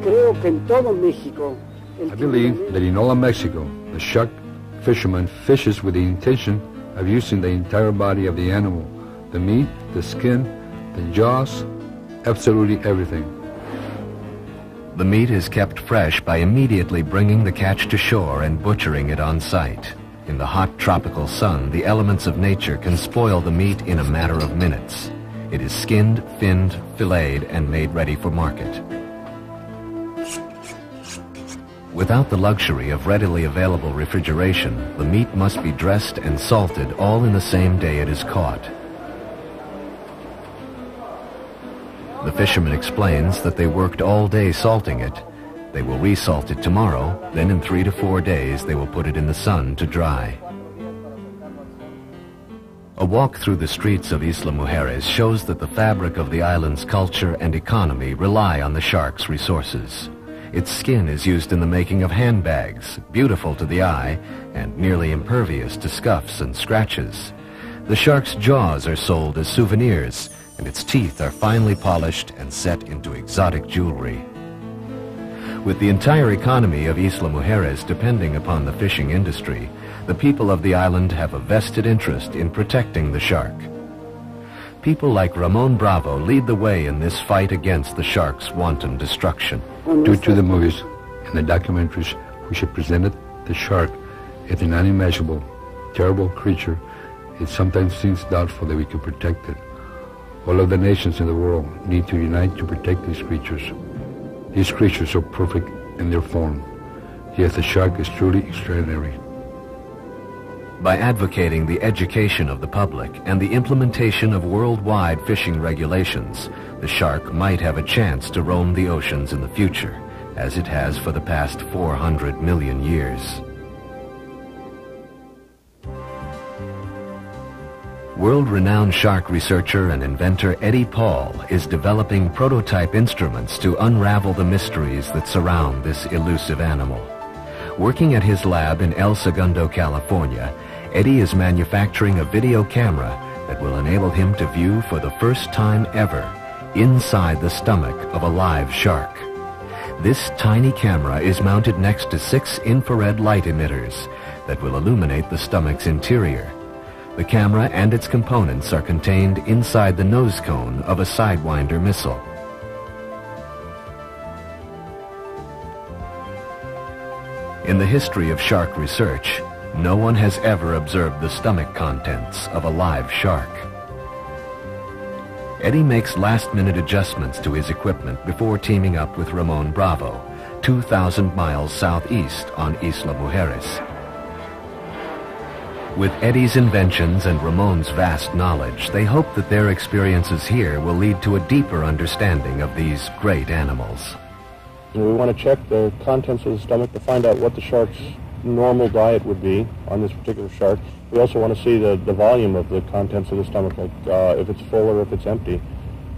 I believe that in all of Mexico, the shark fisherman fishes with the intention of using the entire body of the animal, the meat, the skin, the jaws, absolutely everything. The meat is kept fresh by immediately bringing the catch to shore and butchering it on site. In the hot tropical sun, the elements of nature can spoil the meat in a matter of minutes. It is skinned, finned, filleted, and made ready for market. Without the luxury of readily available refrigeration, the meat must be dressed and salted all in the same day it is caught. The fisherman explains that they worked all day salting it. They will resalt it tomorrow, then in 3 to 4 days they will put it in the sun to dry. A walk through the streets of Isla Mujeres shows that the fabric of the island's culture and economy rely on the shark's resources. Its skin is used in the making of handbags, beautiful to the eye and nearly impervious to scuffs and scratches. The shark's jaws are sold as souvenirs, and its teeth are finely polished and set into exotic jewelry. With the entire economy of Isla Mujeres depending upon the fishing industry, the people of the island have a vested interest in protecting the shark. People like Ramon Bravo lead the way in this fight against the shark's wanton destruction. Due to the movies and the documentaries which have presented the shark as an unimaginable, terrible creature, it sometimes seems doubtful that we can protect it. All of the nations in the world need to unite to protect these creatures. These creatures are perfect in their form, yet the shark is truly extraordinary. By advocating the education of the public and the implementation of worldwide fishing regulations, the shark might have a chance to roam the oceans in the future, as it has for the past 400 million years. World-renowned shark researcher and inventor Eddie Paul is developing prototype instruments to unravel the mysteries that surround this elusive animal. Working at his lab in El Segundo, California, Eddie is manufacturing a video camera that will enable him to view for the first time ever inside the stomach of a live shark. This tiny camera is mounted next to 6 infrared light emitters that will illuminate the stomach's interior. The camera and its components are contained inside the nose cone of a Sidewinder missile. In the history of shark research, no one has ever observed the stomach contents of a live shark. Eddie makes last-minute adjustments to his equipment before teaming up with Ramon Bravo, 2,000 miles southeast on Isla Mujeres. With Eddie's inventions and Ramon's vast knowledge, they hope that their experiences here will lead to a deeper understanding of these great animals. We want to check the contents of the stomach to find out what the shark's normal diet would be on this particular shark. We also want to see the volume of the contents of the stomach, like if it's full or if it's empty.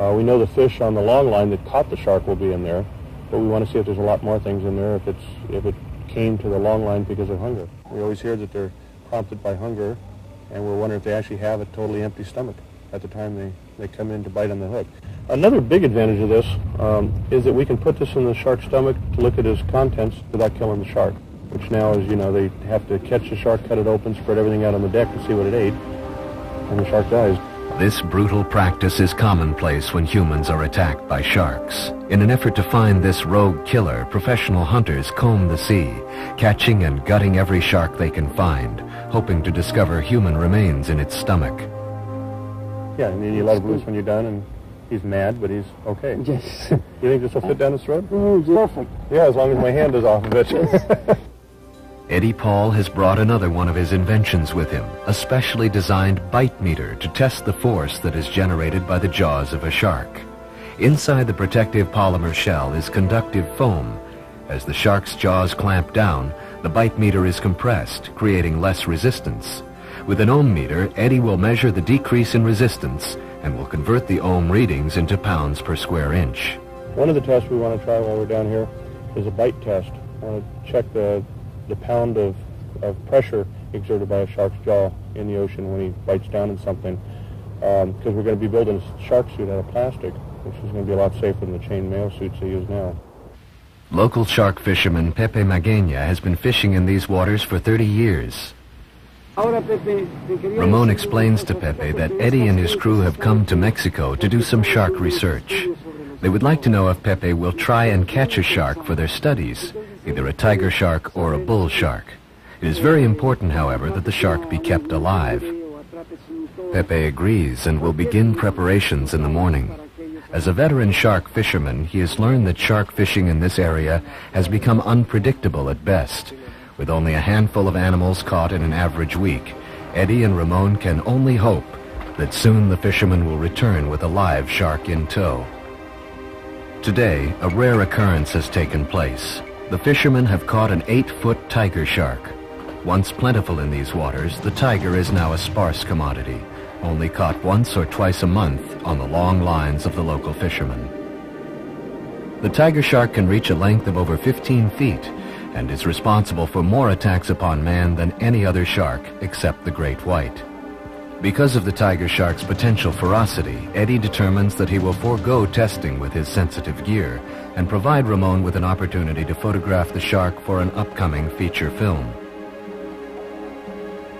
We know the fish on the long line that caught the shark will be in there, but we want to see if there's a lot more things in there if it came to the long line because of hunger. We always hear that they're prompted by hunger, and we're wondering if they actually have a totally empty stomach at the time they come in to bite on the hook. Another big advantage of this is that we can put this in the shark's stomach to look at its contents without killing the shark, which now is, they have to catch the shark, cut it open, spread everything out on the deck to see what it ate, and the shark dies. This brutal practice is commonplace when humans are attacked by sharks. In an effort to find this rogue killer, professional hunters comb the sea, catching and gutting every shark they can find, hoping to discover human remains in its stomach. Yeah, and then you let him loose when you're done, and he's mad, but he's okay. Yes. You think this will fit down his throat? Perfect. Yeah, as long as my hand is off of it. Eddie Paul has brought another one of his inventions with him, a specially designed bite meter to test the force that is generated by the jaws of a shark. Inside the protective polymer shell is conductive foam. As the shark's jaws clamp down, the bite meter is compressed, creating less resistance. With an ohm meter, Eddie will measure the decrease in resistance and will convert the ohm readings into pounds per square inch. One of the tests we want to try while we're down here is a bite test. I want to check the pound of pressure exerted by a shark's jaw in the ocean when he bites down in something, because we're going to be building a shark suit out of plastic, which is going to be a lot safer than the chain mail suits they use now. Local shark fisherman Pepe Magueña has been fishing in these waters for 30 years. Ramon explains to Pepe that Eddie and his crew have come to Mexico to do some shark research. They would like to know if Pepe will try and catch a shark for their studies, either a tiger shark or a bull shark. It is very important, however, that the shark be kept alive. Pepe agrees and will begin preparations in the morning. As a veteran shark fisherman, he has learned that shark fishing in this area has become unpredictable at best. With only a handful of animals caught in an average week, Eddie and Ramon can only hope that soon the fishermen will return with a live shark in tow. Today, a rare occurrence has taken place. The fishermen have caught an 8-foot tiger shark. Once plentiful in these waters, the tiger is now a sparse commodity, only caught once or twice a month on the long lines of the local fishermen. The tiger shark can reach a length of over 15 feet and is responsible for more attacks upon man than any other shark except the great white. Because of the tiger shark's potential ferocity, Eddie determines that he will forego testing with his sensitive gear and provide Ramon with an opportunity to photograph the shark for an upcoming feature film.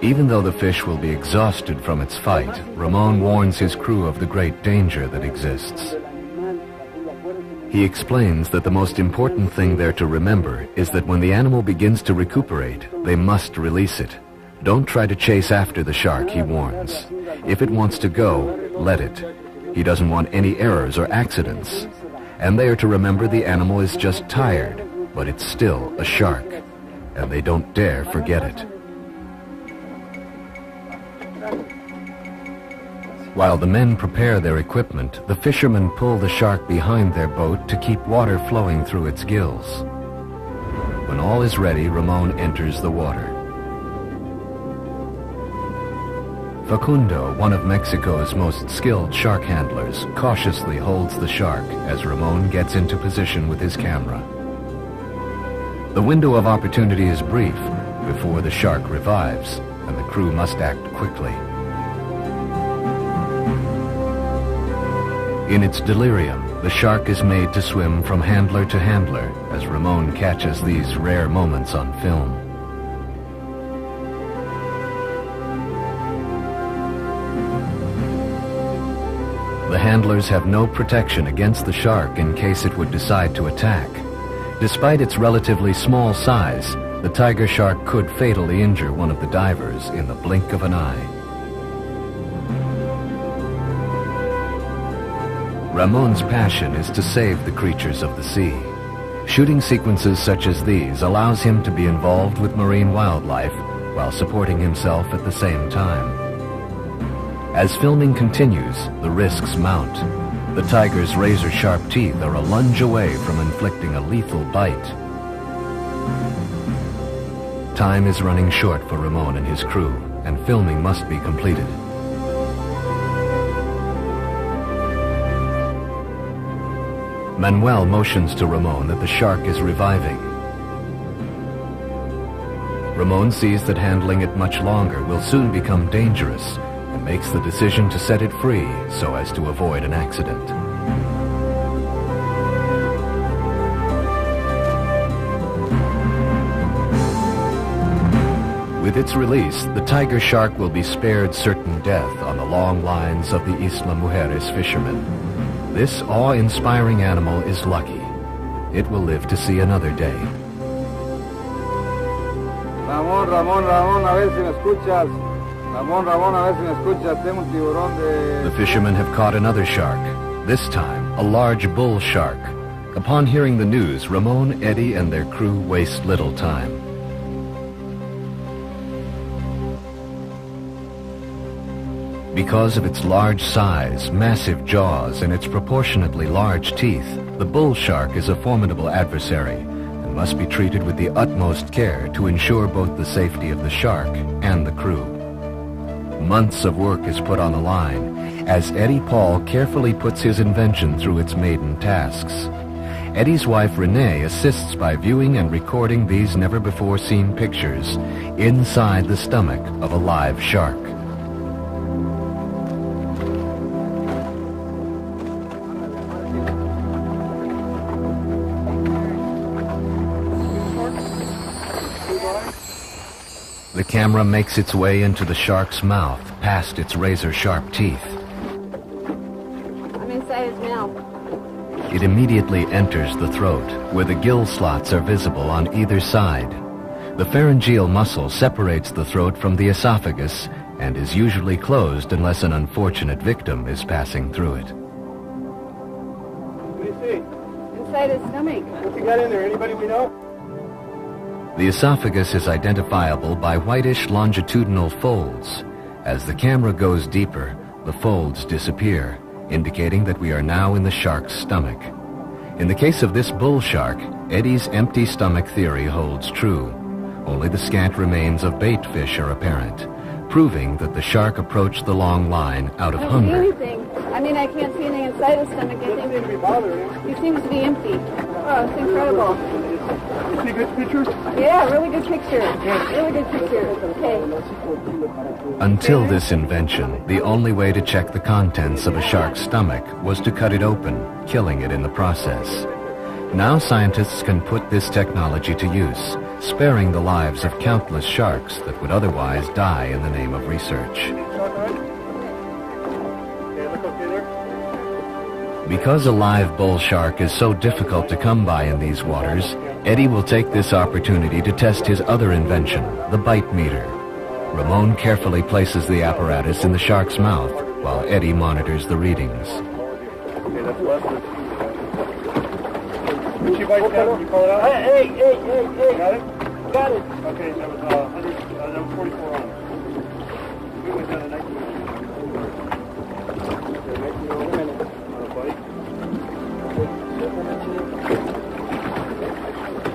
Even though the fish will be exhausted from its fight, Ramon warns his crew of the great danger that exists. He explains that the most important thing there to remember is that when the animal begins to recuperate, they must release it. Don't try to chase after the shark, he warns. If it wants to go, let it. He doesn't want any errors or accidents. And they are to remember the animal is just tired, but it's still a shark, and they don't dare forget it. While the men prepare their equipment, the fishermen pull the shark behind their boat to keep water flowing through its gills. When all is ready, Ramon enters the water. Facundo, one of Mexico's most skilled shark handlers, cautiously holds the shark as Ramon gets into position with his camera. The window of opportunity is brief before the shark revives, and the crew must act quickly. In its delirium, the shark is made to swim from handler to handler as Ramon catches these rare moments on film. The handlers have no protection against the shark in case it would decide to attack. Despite its relatively small size, the tiger shark could fatally injure one of the divers in the blink of an eye. Ramon's passion is to save the creatures of the sea. Shooting sequences such as these allows him to be involved with marine wildlife while supporting himself at the same time. As filming continues, the risks mount. The tiger's razor-sharp teeth are a lunge away from inflicting a lethal bite. Time is running short for Ramon and his crew, and filming must be completed. Manuel motions to Ramon that the shark is reviving. Ramon sees that handling it much longer will soon become dangerous and makes the decision to set it free so as to avoid an accident. With its release, the tiger shark will be spared certain death on the long lines of the Isla Mujeres fishermen. This awe-inspiring animal is lucky. It will live to see another day. Ramón, a ver si me escuchas. Ramón, a ver si me escuchas. Tengo un tiburón de... The fishermen have caught another shark, this time a large bull shark. Upon hearing the news, Ramon, Eddie, and their crew waste little time. Because of its large size, massive jaws, and its proportionately large teeth, the bull shark is a formidable adversary and must be treated with the utmost care to ensure both the safety of the shark and the crew. Months of work is put on the line as Eddie Paul carefully puts his invention through its maiden tasks. Eddie's wife Renee assists by viewing and recording these never-before-seen pictures inside the stomach of a live shark. the camera makes its way into the shark's mouth, past its razor-sharp teeth. I'm inside his mouth. It immediately enters the throat, where the gill slots are visible on either side. The pharyngeal muscle separates the throat from the esophagus and is usually closed unless an unfortunate victim is passing through it. What do you see? Inside his stomach. What's he got in there? Anybody we know? The esophagus is identifiable by whitish longitudinal folds. As the camera goes deeper, the folds disappear, indicating that we are now in the shark's stomach. In the case of this bull shark, Eddie's empty stomach theory holds true. Only the scant remains of bait fish are apparent, proving that the shark approached the long line out of hunger. I don't see anything. I mean, I can't see anything inside his stomach. Doesn't seem to be bothering him. He seems to be empty. Oh, it's incredible. You see a good picture? Yeah, really good picture. Really good picture. Okay. Until this invention, the only way to check the contents of a shark's stomach was to cut it open, killing it in the process. Now scientists can put this technology to use, sparing the lives of countless sharks that would otherwise die in the name of research. Because a live bull shark is so difficult to come by in these waters, Eddie will take this opportunity to test his other invention, the bite meter. Ramon carefully places the apparatus in the shark's mouth while Eddie monitors the readings. Okay, that's less than... Did she bite down? You call it out? Hey! Got it? Got it. Okay, that was 44 on. We went down to 19.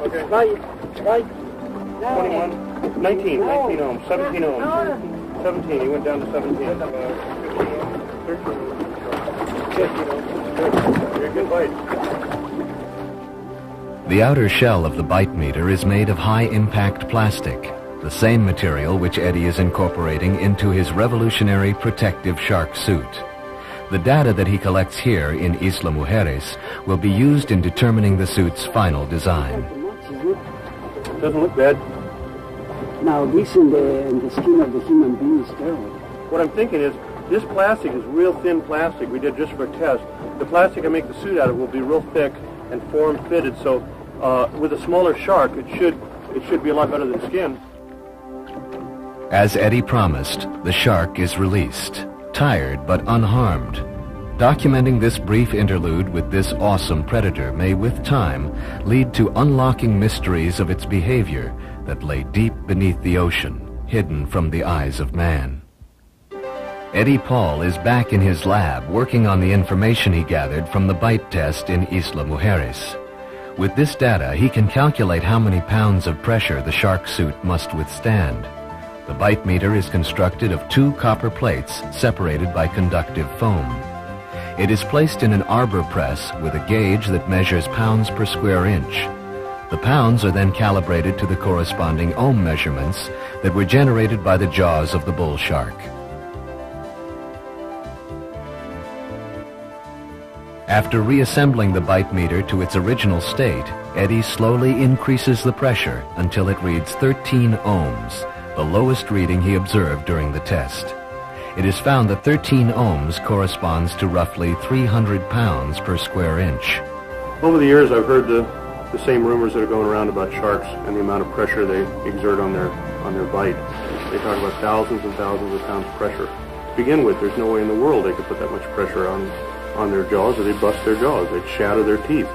Okay, bite. 21. 19 ohms. 17 ohms. 17. He went down to 17. 13. 15 ohms. Good. Good bite. The outer shell of the bite meter is made of high-impact plastic, the same material which Eddie is incorporating into his revolutionary protective shark suit. The data that he collects here in Isla Mujeres will be used in determining the suit's final design. Doesn't look bad. Now, this in the skin of the human being is terrible. What I'm thinking is, this plastic is real thin plastic we did just for a test. The plastic I make the suit out of will be real thick and form-fitted, so with a smaller shark, it should be a lot better than skin. As Eddie promised, the shark is released, tired but unharmed. Documenting this brief interlude with this awesome predator may, with time, lead to unlocking mysteries of its behavior that lay deep beneath the ocean, hidden from the eyes of man. Eddie Paul is back in his lab working on the information he gathered from the bite test in Isla Mujeres. With this data, he can calculate how many pounds of pressure the shark suit must withstand. The bite meter is constructed of 2 copper plates separated by conductive foam. It is placed in an arbor press with a gauge that measures pounds per square inch. The pounds are then calibrated to the corresponding ohm measurements that were generated by the jaws of the bull shark. After reassembling the bite meter to its original state, Eddie slowly increases the pressure until it reads 13 ohms, the lowest reading he observed during the test. It is found that 13 ohms corresponds to roughly 300 pounds per square inch. Over the years, I've heard the same rumors that are going around about sharks and the amount of pressure they exert on their bite. They talk about thousands and thousands of pounds of pressure. To begin with, there's no way in the world they could put that much pressure on their jaws, or they'd bust their jaws. They'd shatter their teeth.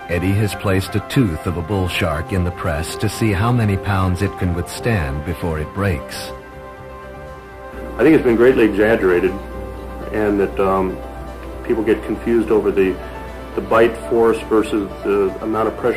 Eddie has placed a tooth of a bull shark in the press to see how many pounds it can withstand before it breaks. I think it's been greatly exaggerated, and that people get confused over the bite force versus the amount of pressure